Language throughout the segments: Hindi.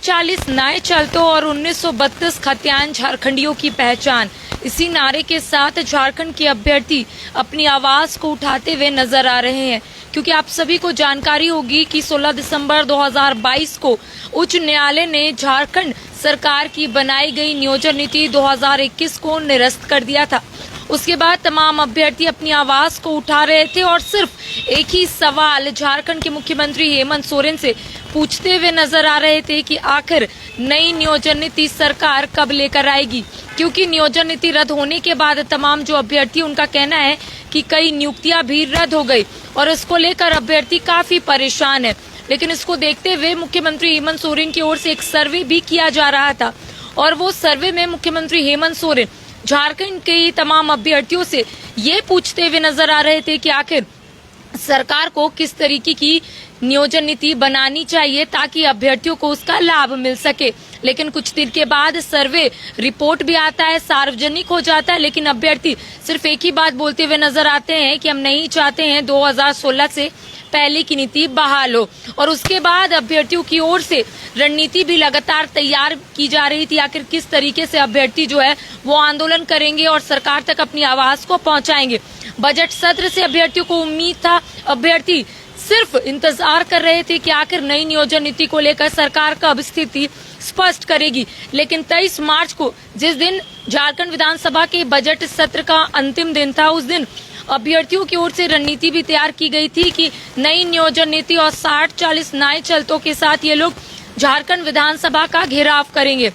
60-40 नए चलतों और 1932 खतियान झारखंडियों की पहचान। इसी नारे के साथ झारखंड के अभ्यर्थी अपनी आवाज को उठाते हुए नजर आ रहे हैं, क्योंकि आप सभी को जानकारी होगी कि 16 दिसंबर 2022 को उच्च न्यायालय ने झारखंड सरकार की बनाई गई नियोजन नीति 2021 को निरस्त कर दिया था। उसके बाद तमाम अभ्यर्थी अपनी आवाज को उठा रहे थे और सिर्फ एक ही सवाल झारखंड के मुख्यमंत्री हेमंत सोरेन से पूछते हुए नजर आ रहे थे कि आखिर नई नियोजन नीति सरकार कब लेकर आएगी, क्योंकि नियोजन नीति रद्द होने के बाद तमाम जो अभ्यर्थी, उनका कहना है कि कई नियुक्तियां भी रद्द हो गई और इसको लेकर अभ्यर्थी काफी परेशान है। लेकिन इसको देखते हुए मुख्यमंत्री हेमंत सोरेन की ओर से एक सर्वे भी किया जा रहा था और वो सर्वे में मुख्यमंत्री हेमंत सोरेन झारखंड के तमाम अभ्यर्थियों से ये पूछते हुए नजर आ रहे थे कि आखिर सरकार को किस तरीके की नियोजन नीति बनानी चाहिए ताकि अभ्यर्थियों को उसका लाभ मिल सके। लेकिन कुछ दिन के बाद सर्वे रिपोर्ट भी आता है, सार्वजनिक हो जाता है, लेकिन अभ्यर्थी सिर्फ एक ही बात बोलते हुए नजर आते हैं कि हम नहीं चाहते हैं 2016 से पहले की नीति बहाल हो। और उसके बाद अभ्यर्थियों की ओर से रणनीति भी लगातार तैयार की जा रही थी, आखिर किस तरीके से अभ्यर्थी जो है वो आंदोलन करेंगे और सरकार तक अपनी आवाज को पहुंचाएंगे। बजट सत्र से अभ्यर्थियों को उम्मीद था, अभ्यर्थी सिर्फ इंतजार कर रहे थे कि आखिर नई नियोजन नीति को लेकर सरकार कब स्थिति स्पष्ट करेगी। लेकिन 23 मार्च को, जिस दिन झारखंड विधानसभा के बजट सत्र का अंतिम दिन था, उस दिन अभ्यर्थियों की ओर से रणनीति भी तैयार की गई थी कि नई नियोजन नीति और 60-40 नए चलतों के साथ ये लोग झारखंड विधानसभा का घेराव करेंगे।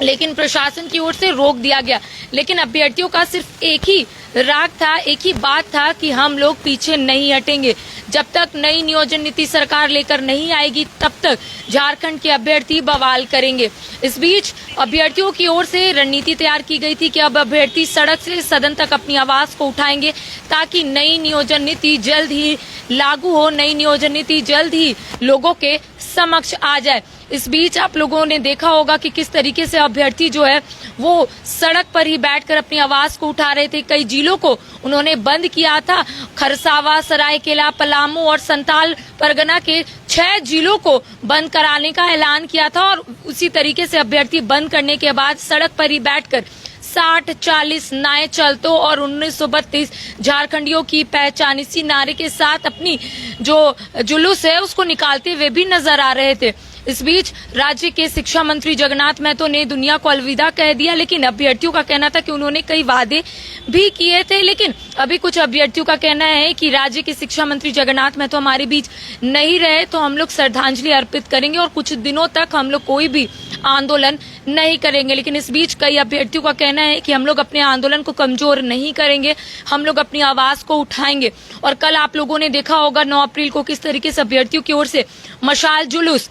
लेकिन प्रशासन की ओर से रोक दिया गया। लेकिन अभ्यर्थियों का सिर्फ एक ही राग था, एक ही बात था कि हम लोग पीछे नहीं हटेंगे। जब तक नई नियोजन नीति सरकार लेकर नहीं आएगी तब तक झारखंड के अभ्यर्थी बवाल करेंगे। इस बीच अभ्यर्थियों की ओर से रणनीति तैयार की गई थी कि अब अभ्यर्थी सड़क से सदन तक अपनी आवाज को उठाएंगे ताकि नई नियोजन नीति जल्द ही लागू हो, नई नियोजन नीति जल्द ही लोगों के समक्ष आ जाए। इस बीच आप लोगों ने देखा होगा कि किस तरीके से अभ्यर्थी जो है वो सड़क पर ही बैठकर अपनी आवाज को उठा रहे थे। कई जिलों को उन्होंने बंद किया था, खरसावा, सरायकेला, पलामू और संताल परगना के 6 जिलों को बंद कराने का ऐलान किया था। और उसी तरीके से अभ्यर्थी बंद करने के बाद सड़क पर ही बैठकर 60-40 नए चलतों और 1932 झारखंडियों की पहचान, इसी नारे के साथ अपनी जो जुलूस है उसको निकालते हुए भी नजर आ रहे थे। इस बीच राज्य के शिक्षा मंत्री जगन्नाथ महतो ने दुनिया को अलविदा कह दिया, लेकिन अभ्यर्थियों का कहना था कि उन्होंने कई वादे भी किए थे। लेकिन अभी कुछ अभ्यर्थियों का कहना है कि राज्य के शिक्षा मंत्री जगन्नाथ महतो हमारे बीच नहीं रहे तो हम लोग श्रद्धांजलि अर्पित करेंगे और कुछ दिनों तक हम लोग कोई भी आंदोलन नहीं करेंगे। लेकिन इस बीच कई अभ्यर्थियों का कहना है कि हम लोग अपने आंदोलन को कमजोर नहीं करेंगे, हम लोग अपनी आवाज को उठाएंगे। और कल आप लोगों ने देखा होगा 9 अप्रैल को किस तरीके से अभ्यर्थियों की ओर से मशाल जुलूस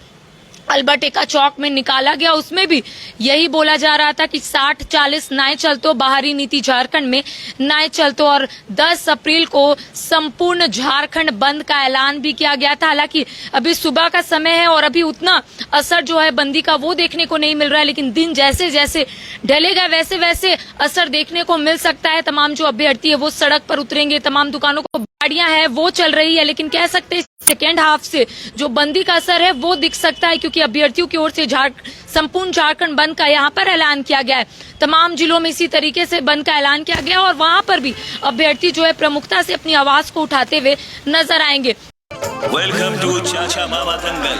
अल्बर्ट एक्का चौक में निकाला गया। उसमें भी यही बोला जा रहा था कि 60-40 नए चलतों, बाहरी नीति झारखंड में नए चलतों, और 10 अप्रैल को संपूर्ण झारखंड बंद का ऐलान भी किया गया था। हालांकि अभी सुबह का समय है और अभी उतना असर जो है बंदी का वो देखने को नहीं मिल रहा है, लेकिन दिन जैसे जैसे ढलेगा वैसे वैसे असर देखने को मिल सकता है। तमाम जो अभ्यर्थी है वो सड़क पर उतरेंगे, तमाम दुकानों को गाड़ियां हैं वो चल रही है, लेकिन कह सकते हैं सेकेंड हाफ से जो बंदी का असर है वो दिख सकता है, क्योंकि अभ्यर्थियों की ओर से संपूर्ण झारखंड बंद का यहाँ पर ऐलान किया गया है। तमाम जिलों में इसी तरीके से बंद का ऐलान किया गया और वहाँ पर भी अभ्यर्थी जो है प्रमुखता से अपनी आवाज को उठाते हुए नजर आएंगे। वेलकम टू चाचा मामा दंगल।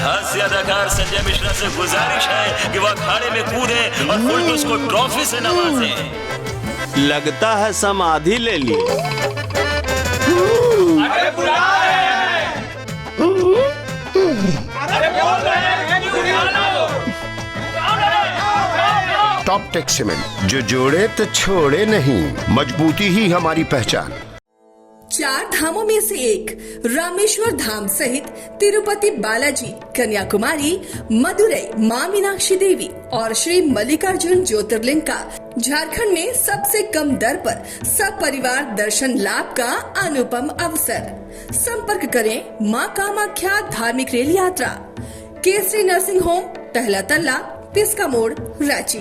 हास्य अदाकार संजय मिश्रा से गुजारिश है कि वह अखाड़े में कूदे और फुलटूस को ट्रॉफी से नवाजे। लगता है समाधि ले ली। अरे बुला रहे हैं। अरे बोल रहे हैं कि बुला लो। टॉप टेक सीमेंट, जो जोड़े तो छोड़े नहीं, मजबूती ही हमारी पहचान। 4 धामों में से एक रामेश्वर धाम सहित तिरुपति बालाजी, कन्याकुमारी, मदुरई, माँ मीनाक्षी देवी और श्री मल्लिकार्जुन ज्योतिर्लिंग का झारखंड में सबसे कम दर पर सब परिवार दर्शन लाभ का अनुपम अवसर। संपर्क करें माँ कामाख्या धार्मिक रेल यात्रा, केसरी नर्सिंग होम, पहला तल्ला, पिस्का मोड़, रांची।